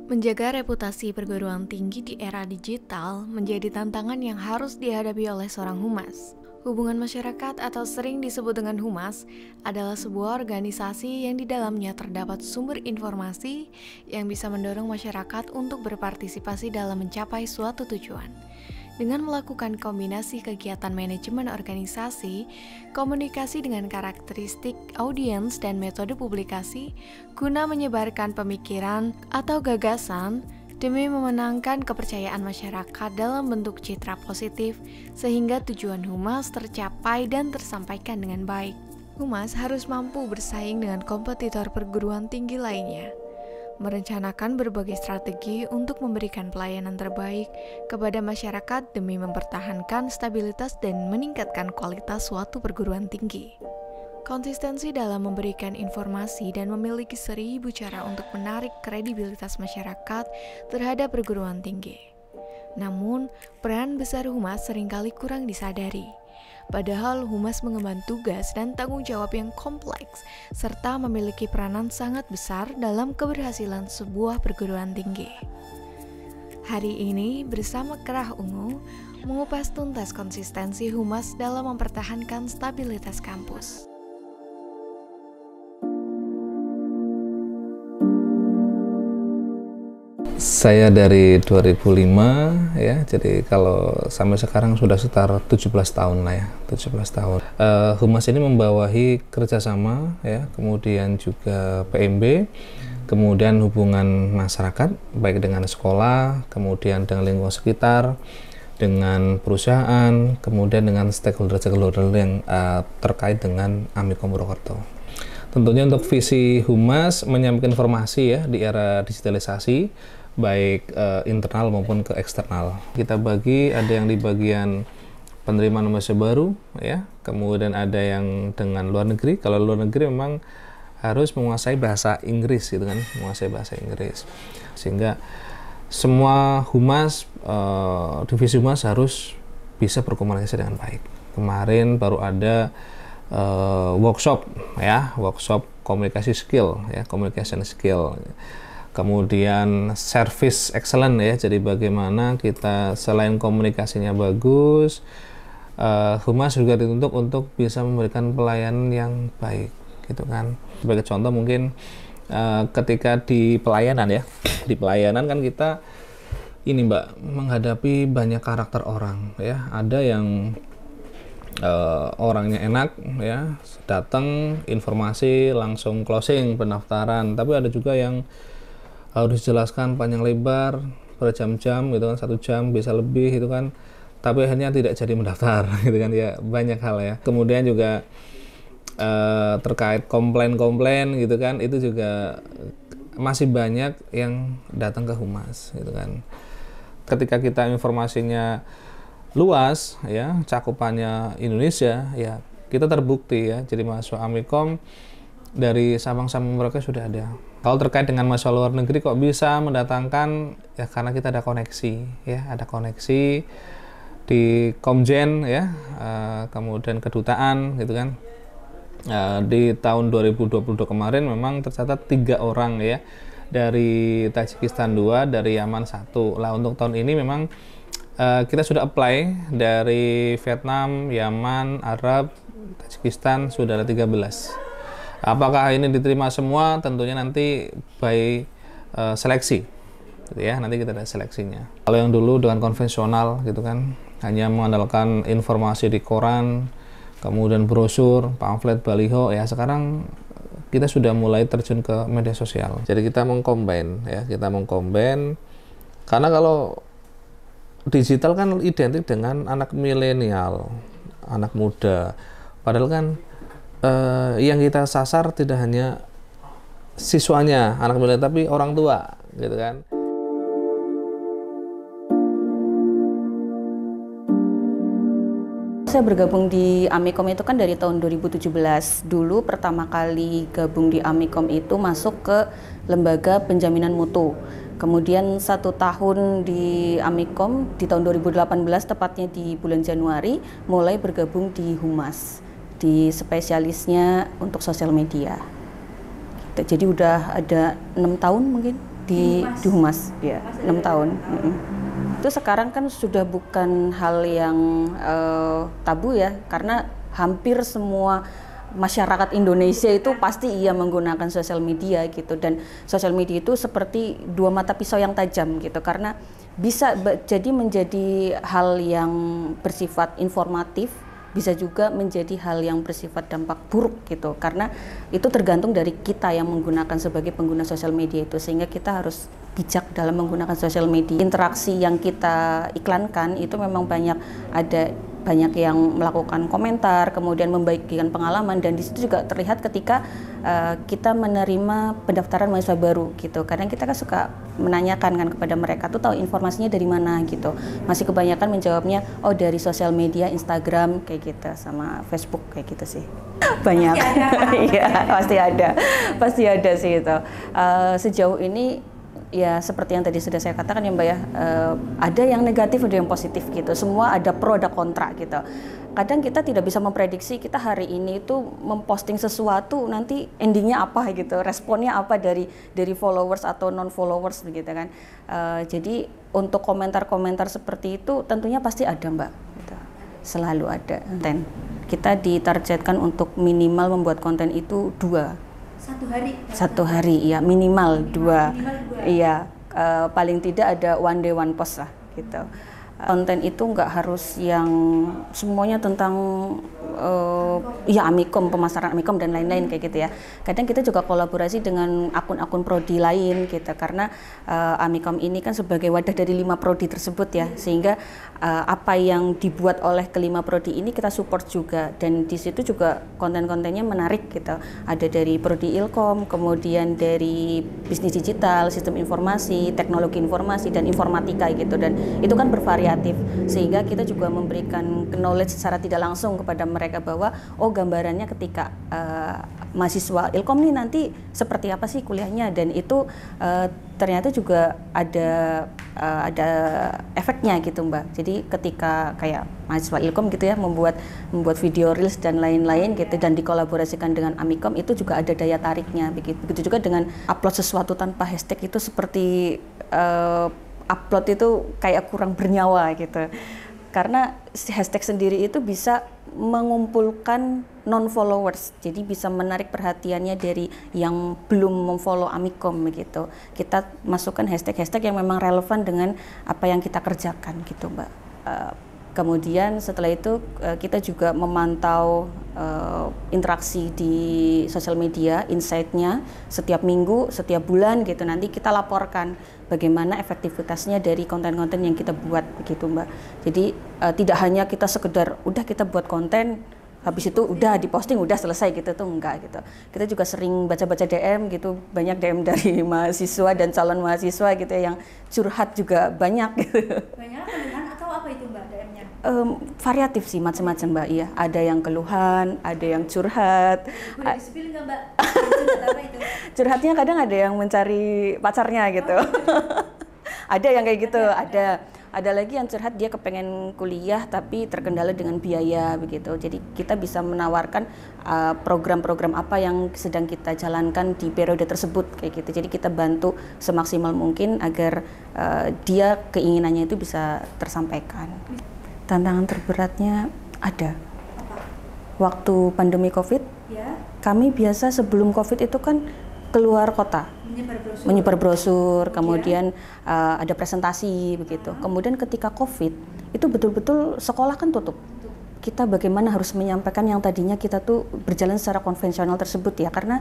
Menjaga reputasi perguruan tinggi di era digital menjadi tantangan yang harus dihadapi oleh seorang humas. Hubungan masyarakat atau sering disebut dengan humas adalah sebuah organisasi yang di dalamnya terdapat sumber informasi yang bisa mendorong masyarakat untuk berpartisipasi dalam mencapai suatu tujuan. Dengan melakukan kombinasi kegiatan manajemen organisasi, komunikasi dengan karakteristik audiens dan metode publikasi, guna menyebarkan pemikiran atau gagasan demi memenangkan kepercayaan masyarakat dalam bentuk citra positif, sehingga tujuan humas tercapai dan tersampaikan dengan baik. Humas harus mampu bersaing dengan kompetitor perguruan tinggi lainnya, merencanakan berbagai strategi untuk memberikan pelayanan terbaik kepada masyarakat demi mempertahankan stabilitas dan meningkatkan kualitas suatu perguruan tinggi. Konsistensi dalam memberikan informasi dan memiliki 1000 cara untuk menarik kredibilitas masyarakat terhadap perguruan tinggi. Namun, peran besar humas seringkali kurang disadari. Padahal humas mengemban tugas dan tanggung jawab yang kompleks, serta memiliki peranan sangat besar dalam keberhasilan sebuah perguruan tinggi. Hari ini bersama Kerah Ungu, mengupas tuntas konsistensi humas dalam mempertahankan stabilitas kampus. Saya dari 2005 ya, jadi kalau sampai sekarang sudah sekitar 17 tahun lah ya, 17 tahun. Humas ini membawahi kerjasama ya, kemudian juga PMB, kemudian hubungan masyarakat, baik dengan sekolah, kemudian dengan lingkungan sekitar, dengan perusahaan, kemudian dengan stakeholder-stakeholder yang terkait dengan Amikom Purwokerto. Tentunya untuk visi Humas menyampaikan informasi ya di era digitalisasi, baik internal maupun ke eksternal. Kita bagi, ada yang di bagian penerimaan mahasiswa baru ya, kemudian ada yang dengan luar negeri. Kalau luar negeri memang harus menguasai bahasa Inggris gitu kan, menguasai bahasa Inggris. Sehingga semua humas, divisi humas harus bisa berkomunikasi dengan baik. Kemarin baru ada workshop ya, workshop komunikasi skill ya, communication skill. Kemudian service excellent ya, jadi bagaimana kita selain komunikasinya bagus, humas juga dituntut untuk bisa memberikan pelayanan yang baik gitu kan. Sebagai contoh mungkin ketika di pelayanan ya, di pelayanan kan kita ini Mbak menghadapi banyak karakter orang ya. Ada yang orangnya enak ya, datang informasi langsung closing pendaftaran, tapi ada juga yang harus dijelaskan panjang lebar berjam-jam gitu kan, 1 jam bisa lebih gitu kan, tapi akhirnya tidak jadi mendaftar gitu kan ya, banyak hal ya. Kemudian juga terkait komplain-komplain gitu kan, itu juga masih banyak yang datang ke humas gitu kan. Ketika kita informasinya luas ya, cakupannya Indonesia ya, kita terbukti ya, jadi mahasiswa Amikom dari Sabang sampai Merauke sudah ada. Kalau terkait dengan mahasiswa luar negeri kok bisa mendatangkan ya, karena kita ada koneksi ya, ada koneksi di Komjen ya, kemudian kedutaan gitu kan. Di tahun 2022 kemarin memang tercatat 3 orang ya, dari Tajikistan 2, dari Yaman 1. Lah untuk tahun ini memang kita sudah apply dari Vietnam, Yaman, Arab, Tajikistan sudah ada 13. Apakah ini diterima semua? Tentunya nanti by seleksi gitu ya, nanti kita ada seleksinya. Kalau yang dulu dengan konvensional gitu kan, hanya mengandalkan informasi di koran, kemudian brosur, pamflet, baliho ya, sekarang kita sudah mulai terjun ke media sosial. Jadi kita mengcombine ya, kita mengcombine, karena kalau digital kan identik dengan anak milenial, anak muda. Padahal kan yang kita sasar tidak hanya siswanya, anak milenial, tapi orang tua gitu kan. Saya bergabung di Amikom itu kan dari tahun 2017. Dulu pertama kali gabung di Amikom itu masuk ke lembaga penjaminan mutu. Kemudian 1 tahun di Amikom di tahun 2018, tepatnya di bulan Januari, mulai bergabung di Humas, di spesialisnya untuk sosial media. Jadi udah ada 6 tahun mungkin. di Humas ya 6 tahun. Itu sekarang kan sudah bukan hal yang tabu ya, karena hampir semua masyarakat Indonesia itu pasti ia menggunakan sosial media gitu, dan sosial media itu seperti dua mata pisau yang tajam gitu, karena bisa jadi menjadi hal yang bersifat informatif, bisa juga menjadi hal yang bersifat dampak buruk gitu, karena itu tergantung dari kita yang menggunakan sebagai pengguna sosial media itu, sehingga kita harus bijak dalam menggunakan sosial media. Interaksi yang kita iklankan itu memang banyak yang melakukan komentar, kemudian membagikan pengalaman, dan di situ juga terlihat ketika kita menerima pendaftaran mahasiswa baru gitu. Kadang kita kan suka menanyakan kan kepada mereka tuh tahu informasinya dari mana gitu. Masih kebanyakan menjawabnya oh dari sosial media, Instagram kayak gitu, sama Facebook kayak gitu sih. Banyak. Iya, pasti ada sih itu. Sejauh ini ya seperti yang tadi sudah saya katakan ya Mbak ya, ada yang negatif, ada yang positif gitu. Semua ada pro, ada kontra gitu. Kadang kita tidak bisa memprediksi kita hari ini itu memposting sesuatu nanti endingnya apa gitu, responnya apa dari followers atau non followers begitu kan. Jadi untuk komentar-komentar seperti itu tentunya pasti ada Mbak. Gitu. Selalu ada. Dan kita ditargetkan untuk minimal membuat konten itu 2. Satu hari, ya minimal 2. Iya, paling tidak ada one day one post lah gitu. Konten itu nggak harus yang semuanya tentang ya Amikom, pemasaran Amikom dan lain-lain kayak gitu ya. Kadang kita juga kolaborasi dengan akun-akun prodi lain gitu, karena Amikom ini kan sebagai wadah dari 5 prodi tersebut ya, sehingga apa yang dibuat oleh kelima prodi ini kita support juga, dan di situ juga konten-kontennya menarik gitu. Ada dari prodi Ilkom, kemudian dari bisnis digital, sistem informasi, teknologi informasi, dan informatika gitu, dan itu kan bervariatif, sehingga kita juga memberikan knowledge secara tidak langsung kepada mereka bahwa oh gambarannya ketika mahasiswa Ilkom nih nanti seperti apa sih kuliahnya, dan itu ternyata juga ada efeknya gitu Mbak. Jadi ketika kayak mahasiswa Ilkom gitu ya membuat video reels dan lain-lain gitu, dan dikolaborasikan dengan Amikom, itu juga ada daya tariknya. Begitu juga dengan upload sesuatu tanpa hashtag, itu seperti upload itu kayak kurang bernyawa gitu. Karena si hashtag sendiri itu bisa mengumpulkan non-followers, jadi bisa menarik perhatiannya dari yang belum memfollow Amikom begitu. Kita masukkan hashtag-hashtag yang memang relevan dengan apa yang kita kerjakan gitu Mbak. Kemudian setelah itu kita juga memantau interaksi di sosial media, insight-nya setiap minggu, setiap bulan gitu. Nanti kita laporkan bagaimana efektivitasnya dari konten-konten yang kita buat begitu Mbak. Jadi tidak hanya kita sekedar udah kita buat konten habis itu udah diposting udah selesai gitu tuh enggak gitu. Kita juga sering baca-baca DM gitu, banyak DM dari mahasiswa dan calon mahasiswa gitu yang curhat juga banyak gitu. Banyak keluhan atau apa itu Mbak DM-nya? Variatif sih, macam-macam Mbak. Iya, ada yang keluhan, ada yang curhat. Boleh di-spill nggak Mbak? Curhat apa itu? Curhatnya kadang ada yang mencari pacarnya gitu. Ada yang kayak gitu, ada lagi yang curhat dia kepengen kuliah tapi terkendala dengan biaya begitu. Jadi kita bisa menawarkan program-program apa yang sedang kita jalankan di periode tersebut kayak gitu. Jadi kita bantu semaksimal mungkin agar dia keinginannya itu bisa tersampaikan. Tantangan terberatnya ada. Waktu pandemi Covid, ya. Kami biasa sebelum Covid itu kan keluar kota. Menyebar brosur, kemudian ada presentasi begitu. Kemudian ketika Covid itu betul-betul sekolah kan tutup. Kita bagaimana harus menyampaikan yang tadinya kita tuh berjalan secara konvensional tersebut ya, karena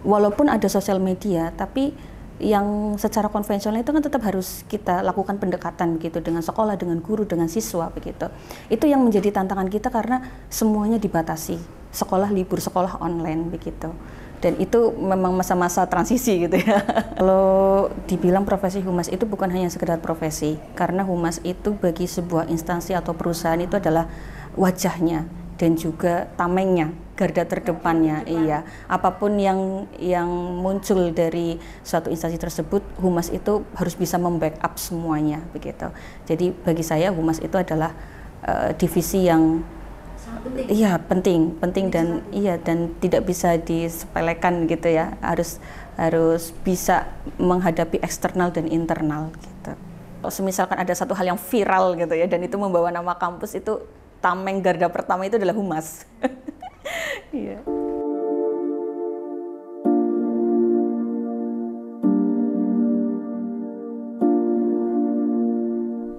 walaupun ada sosial media tapi yang secara konvensional itu kan tetap harus kita lakukan pendekatan begitu dengan sekolah, dengan guru, dengan siswa begitu. Itu yang menjadi tantangan kita karena semuanya dibatasi. Sekolah libur, sekolah online begitu. Dan itu memang masa-masa transisi gitu ya. Kalau dibilang profesi humas itu bukan hanya sekedar profesi, karena humas itu bagi sebuah instansi atau perusahaan itu adalah wajahnya dan juga tamengnya, garda terdepannya. Iya, apapun yang muncul dari suatu instansi tersebut, humas itu harus bisa membackup semuanya begitu. Jadi bagi saya humas itu adalah divisi yang penting dan tidak bisa disepelekan gitu ya. harus bisa menghadapi eksternal dan internal gitu. Misalkan ada satu hal yang viral gitu ya, dan itu membawa nama kampus, itu tameng garda pertama itu adalah humas. Iya.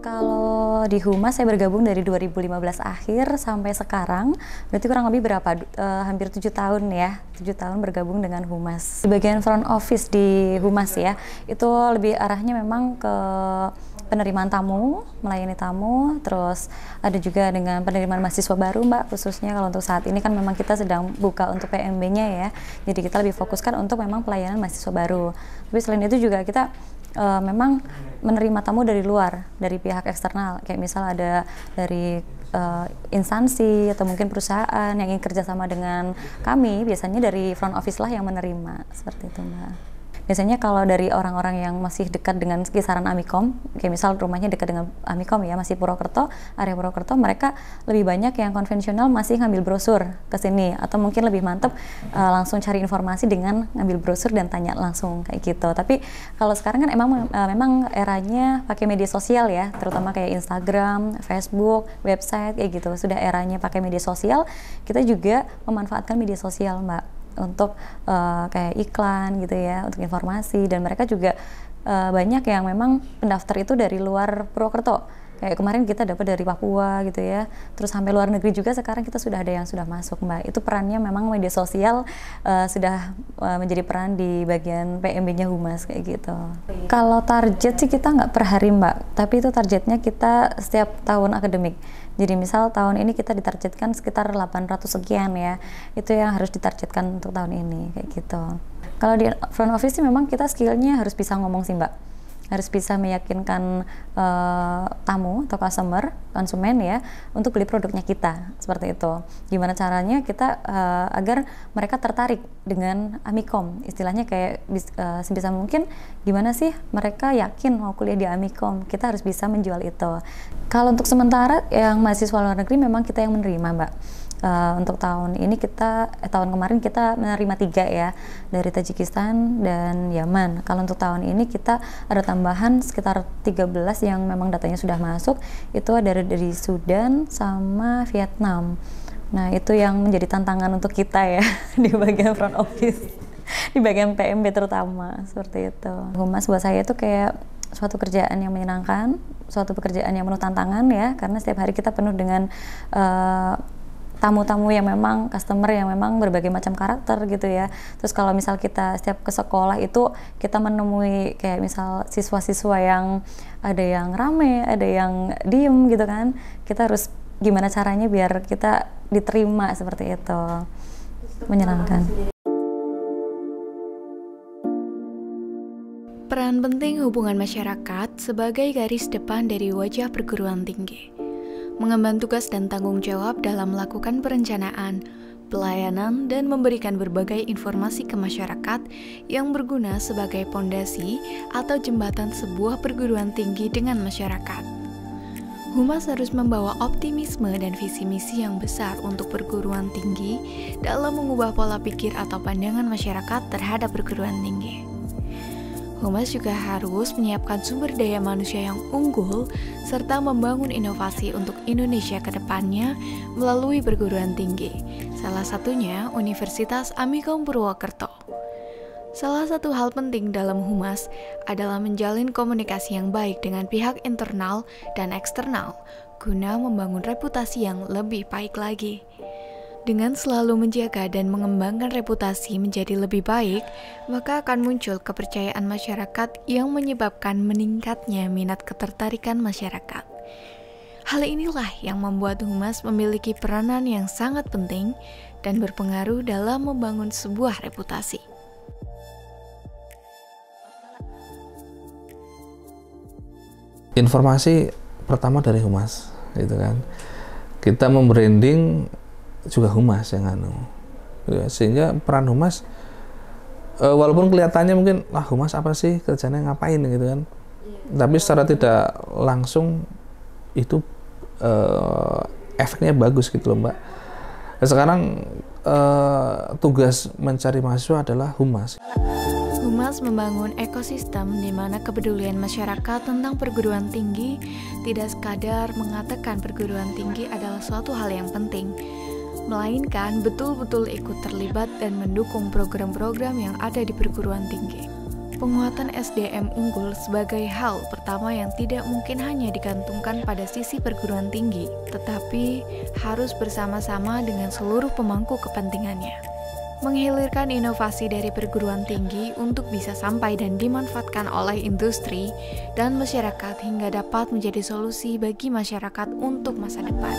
Kalau di Humas saya bergabung dari 2015 akhir sampai sekarang, berarti kurang lebih berapa? Hampir 7 tahun ya, 7 tahun bergabung dengan Humas. Di bagian front office di Humas ya, itu lebih arahnya memang ke penerimaan tamu, melayani tamu, terus ada juga dengan penerimaan mahasiswa baru Mbak, khususnya kalau untuk saat ini kan memang kita sedang buka untuk PMB-nya ya, jadi kita lebih fokuskan untuk memang pelayanan mahasiswa baru. Tapi selain itu juga kita memang menerima tamu dari luar, dari pihak eksternal, kayak misal ada dari instansi atau mungkin perusahaan yang ingin kerjasama dengan kami, biasanya dari front office lah yang menerima, seperti itu Mbak. Biasanya kalau dari orang-orang yang masih dekat dengan kisaran Amikom, kayak misal rumahnya dekat dengan Amikom ya, masih Purwokerto, area Purwokerto, mereka lebih banyak yang konvensional masih ngambil brosur ke sini, atau mungkin lebih mantep langsung cari informasi dengan ngambil brosur dan tanya langsung kayak gitu. Tapi kalau sekarang kan memang eranya pakai media sosial ya, terutama kayak Instagram, Facebook, website kayak gitu. Sudah eranya pakai media sosial, kita juga memanfaatkan media sosial Mbak, untuk kayak iklan gitu ya, untuk informasi, dan mereka juga banyak yang memang pendaftar itu dari luar Purwokerto. Kayak kemarin kita dapat dari Papua gitu ya, terus sampai luar negeri juga sekarang kita sudah ada yang sudah masuk Mbak. Itu perannya memang media sosial sudah menjadi peran di bagian PMB-nya Humas kayak gitu. Kalau target sih kita nggak per hari Mbak, tapi itu targetnya kita setiap tahun akademik. Jadi misal tahun ini kita ditargetkan sekitar 800 sekian ya, itu yang harus ditargetkan untuk tahun ini kayak gitu. Kalau di front office sih memang kita skillnya harus bisa ngomong sih Mbak, harus bisa meyakinkan tamu atau konsumen ya untuk beli produknya kita, seperti itu. Gimana caranya kita agar mereka tertarik dengan Amikom, istilahnya kayak sebisa mungkin gimana sih mereka yakin mau kuliah di Amikom, kita harus bisa menjual itu. Kalau untuk sementara yang mahasiswa luar negeri memang kita yang menerima Mbak. Untuk tahun ini tahun kemarin kita menerima 3 ya, dari Tajikistan dan Yaman. Kalau untuk tahun ini kita ada tambahan sekitar 13 yang memang datanya sudah masuk, itu ada dari Sudan sama Vietnam. Nah itu yang menjadi tantangan untuk kita ya di bagian front office, di bagian PMB terutama, seperti itu. Humas buat saya itu kayak suatu kerjaan yang menyenangkan, suatu pekerjaan yang penuh tantangan ya, karena setiap hari kita penuh dengan tamu-tamu yang memang customer yang memang berbagai macam karakter gitu ya. Terus kalau misal kita setiap ke sekolah itu kita menemui kayak misal siswa-siswa yang ada yang rame, ada yang diem gitu kan, kita harus gimana caranya biar kita diterima seperti itu. Menyenangkan. Peran penting hubungan masyarakat sebagai garis depan dari wajah perguruan tinggi. Mengemban tugas dan tanggung jawab dalam melakukan perencanaan, pelayanan, dan memberikan berbagai informasi ke masyarakat yang berguna sebagai pondasi atau jembatan sebuah perguruan tinggi dengan masyarakat. Humas harus membawa optimisme dan visi misi yang besar untuk perguruan tinggi dalam mengubah pola pikir atau pandangan masyarakat terhadap perguruan tinggi. Humas juga harus menyiapkan sumber daya manusia yang unggul serta membangun inovasi untuk Indonesia ke depannya melalui perguruan tinggi, salah satunya Universitas Amikom Purwokerto. Salah satu hal penting dalam Humas adalah menjalin komunikasi yang baik dengan pihak internal dan eksternal guna membangun reputasi yang lebih baik lagi. Dengan selalu menjaga dan mengembangkan reputasi menjadi lebih baik, maka akan muncul kepercayaan masyarakat yang menyebabkan meningkatnya minat ketertarikan masyarakat. Hal inilah yang membuat Humas memiliki peranan yang sangat penting dan berpengaruh dalam membangun sebuah reputasi. Informasi pertama dari Humas, gitu kan. Kita membranding juga Humas yang ya, sehingga peran Humas walaupun kelihatannya mungkin Humas apa sih kerjanya ngapain gitu kan, tapi secara tidak langsung itu efeknya bagus gitu loh Mbak. Sekarang tugas mencari mahasiswa adalah Humas. Humas membangun ekosistem di mana kepedulian masyarakat tentang perguruan tinggi tidak sekadar mengatakan perguruan tinggi adalah suatu hal yang penting, melainkan betul-betul ikut terlibat dan mendukung program-program yang ada di perguruan tinggi. Penguatan SDM unggul sebagai hal pertama yang tidak mungkin hanya digantungkan pada sisi perguruan tinggi, tetapi harus bersama-sama dengan seluruh pemangku kepentingannya. Menghilirkan inovasi dari perguruan tinggi untuk bisa sampai dan dimanfaatkan oleh industri dan masyarakat hingga dapat menjadi solusi bagi masyarakat untuk masa depan.